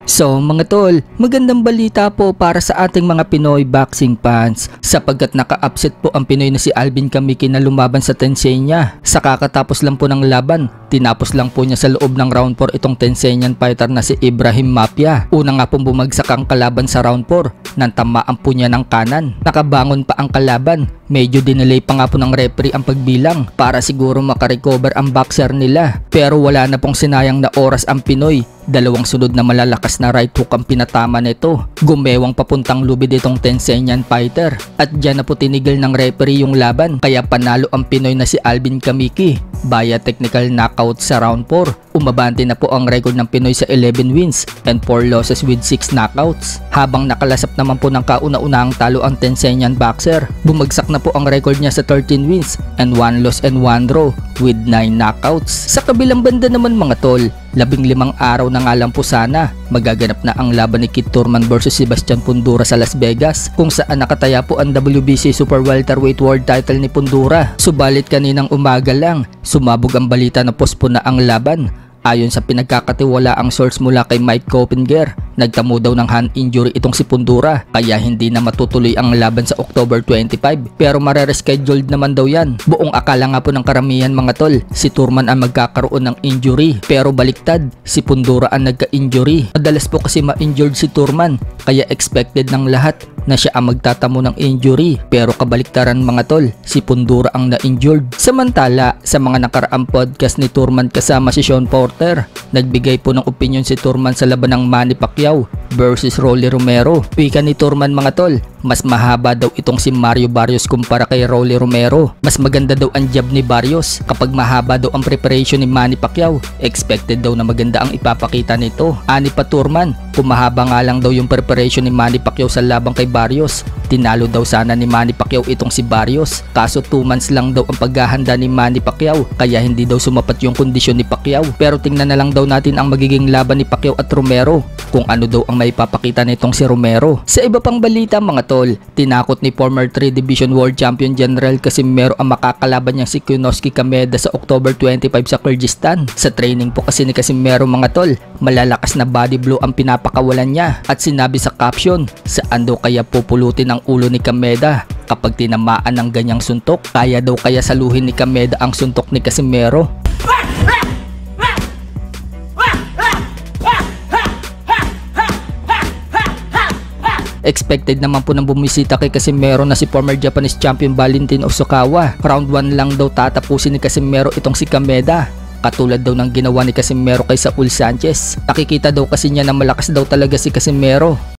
So mga tol, magandang balita po para sa ating mga Pinoy boxing fans sapagkat naka-upset po ang Pinoy na si Alvin Kamiki na lumaban sa Tensenya. Sa kakatapos lang po ng laban, tinapos lang po niya sa loob ng round 4 itong Tensenyan fighter na si Ibrahim Mapia. Una nga pong bumagsak ang kalaban sa round 4 nang tamaan po niya ng kanan. Nakabangon pa ang kalaban. Medyo dinelay pa nga po ng referee ang pagbilang para siguro makarecover ang boxer nila. Pero wala na pong sinayang na oras ang Pinoy. Dalawang sunod na malalakas na right hook ang pinatama nito. Gumewang papuntang lubid itong Tensenyan fighter. At dyan na po tinigil ng referee yung laban. Kaya panalo ang Pinoy na si Alvin Kamiki via technical knockout sa round 4. Umabante na po ang record ng Pinoy sa 11 wins and 4 losses with 6 knockouts. Habang nakalasap naman po ng kauna-unahang talo ang Tensenyan boxer, bumagsak na po ang record niya sa 13 wins and 1 loss and 1 draw with 9 knockouts. Sa kabilang banda naman mga tol, 15 araw na nga lang po sana magaganap na ang laban ni Kit Thurman versus Sebastian Fundora sa Las Vegas, kung saan nakataya po ang WBC Super Welterweight World title ni Fundora. Subalit kaninang umaga lang, sumabog ang balita na postpone na ang laban. Ayon sa pinagkakatiwalaang source mula kay Mike Coppinger, nagtamo daw ng hand injury itong si Fundora kaya hindi na matutuloy ang laban sa October 25, pero marerescheduled naman daw yan. Buong akala nga po ng karamihan mga tol, si Thurman ang magkakaroon ng injury, pero baliktad, si Fundora ang nagka-injury. Madalas po kasi ma-injured si Thurman kaya expected ng lahat na siya ang magtatamo ng injury, pero kabaliktaran mga tol, si Fundora ang na-injured. Samantala, sa mga nakaraang podcast ni Thurman kasama si Sean Porter, nagbigay po ng opinion si Thurman sa laban ng Manny Pacquiao versus Rolly Romero. Wika ni Thurman mga tol, mas mahaba daw itong si Mario Barrios kumpara kay Rolly Romero. Mas maganda daw ang jab ni Barrios. Kapag mahaba daw ang preparation ni Manny Pacquiao, expected daw na maganda ang ipapakita nito. Ani pa Thurman, kung mahaba nga lang daw yung preparation ni Manny Pacquiao sa labang kay Barrios, tinalo daw sana ni Manny Pacquiao itong si Barrios. Kaso 2 months lang daw ang paghahanda ni Manny Pacquiao kaya hindi daw sumapat yung kondisyon ni Pacquiao. Pero tingnan na lang daw natin ang magiging laban ni Pacquiao at Romero, kung ano daw ang may papakita nitong si Romero. Sa iba pang balita mga tol, tinakot ni former 3 Division World Champion General Casimero ang makakalaban niyang si Konosuke Kameda sa October 25 sa Kyrgyzstan. Sa training po kasi ni Casimero mga tol, malalakas na body blow ang pinapakawalan niya at sinabi sa caption, saan daw kaya pupulutin ang ulo ni Kameda kapag tinamaan ng ganyang suntok? Kaya daw kaya saluhin ni Kameda ang suntok ni Casimero? Expected naman po ng bumisita kay Casimero na si former Japanese champion Valentin Osokawa. Round 1 lang daw tatapusin ni Casimero itong si Kameda, katulad daw ng ginawa ni Casimero kay Saul Sanchez. Nakikita daw kasi niya na malakas daw talaga si Casimero.